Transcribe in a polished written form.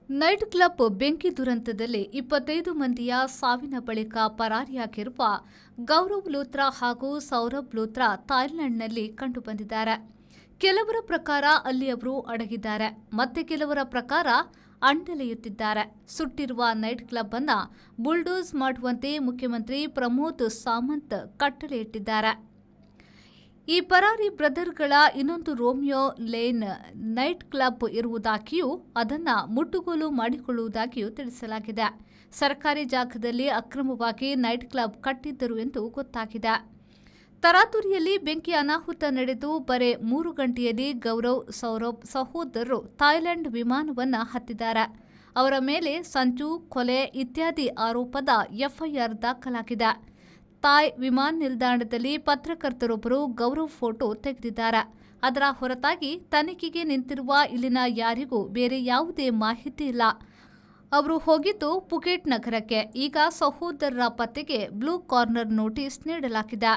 Night club ಬೆಂಕಿ ದುರಂತದಲ್ಲಿ 25 ಮಂದಿಯ ಸಾವಿನ ಬಳಿಕ ಪರಾರಿಯಾಗಿರುವ ಗೌರವ್ ಲೂಥ್ರಾ ಹಾಗೂ ಸೌರಭ್ ಲೂಥ್ರಾ ಥಾಯ್ಲೆಂಡ್ನಲ್ಲಿ ಕಂಡುಬಂದಿದ್ದಾರೆ. ಕೆಲವರ ಪ್ರಕಾರ ಅಲ್ಲಿ ಅವರು ಅಡಗಿದ್ದಾರೆ, ಮತ್ತೆ ಕೆಲವರ ಪ್ರಕಾರ ಅಣ್ಣಲೆಯುತ್ತಿದ್ದಾರೆ. ಸುಟ್ಟಿರುವ ನೈಟ್ ಕ್ಲಬ್ ಅನ್ನ ಬುಲ್ಡೋಸ್ ಮಾಡುವಂತೆ ಮುಖ್ಯಮಂತ್ರಿ ಪ್ರಮೋದ್ ಸಾವಂತ್ ಕಟ್ಟಳೆ ಇಟ್ಟಿದ್ದಾರೆ. ಈ ಪರಾರಿ ಬ್ರದರ್ಗಳ ಇನ್ನೊಂದು ರೋಮಿಯೋ ಲೇನ್ ನೈಟ್ ಕ್ಲಬ್ ಇರುವುದಾಗಿಯೂ ಅದನ್ನು ಮುಟ್ಟುಗೋಲು ಮಾಡಿಕೊಳ್ಳುವುದಾಗಿಯೂ ತಿಳಿಸಲಾಗಿದೆ. ಸರ್ಕಾರಿ ಜಾಗದಲ್ಲಿ ಅಕ್ರಮವಾಗಿ ನೈಟ್ ಕ್ಲಬ್ ಕಟ್ಟಿದ್ದರು ಎಂದು ಗೊತ್ತಾಗಿದೆ. ತರಾತುರಿಯಲ್ಲಿ ಬೆಂಕಿ ಅನಾಹುತ ನಡೆದು ಬರೇ 3 ಗಂಟೆಯಲ್ಲಿ ಗೌರವ್ ಸೌರಭ್ ಸಹೋದರರು ಥಾಯ್ಲೆಂಡ್ ವಿಮಾನವನ್ನು ಹತ್ತಿದ್ದಾರೆ. ಅವರ ಮೇಲೆ ಸಂಚು, ಕೊಲೆ ಇತ್ಯಾದಿ ಆರೋಪದ ಎಫ್ಐಆರ್ ದಾಖಲಾಗಿದೆ. ಥಾಯ್ ವಿಮಾನ ನಿಲ್ದಾಣದಲ್ಲಿ ಪತ್ರಕರ್ತರೊಬ್ಬರು ಗೌರವ್ ಫೋಟೋ ತೆಗೆದಿದ್ದಾರೆ. ಅದರ ಹೊರತಾಗಿ ತನಿಖೆಗೆ ನಿಂತಿರುವ ಇಲ್ಲಿನ ಯಾರಿಗೂ ಬೇರೆ ಯಾವುದೇ ಮಾಹಿತಿ ಇಲ್ಲ. ಅವರು ಹೋಗಿದ್ದು ಪುಕೆಟ್ ನಗರಕ್ಕೆ. ಈಗ ಸಹೋದರರ ಪತ್ತೆಗೆ ಬ್ಲೂ ಕಾರ್ನರ್ ನೋಟಿಸ್ ನೀಡಲಾಗಿದೆ.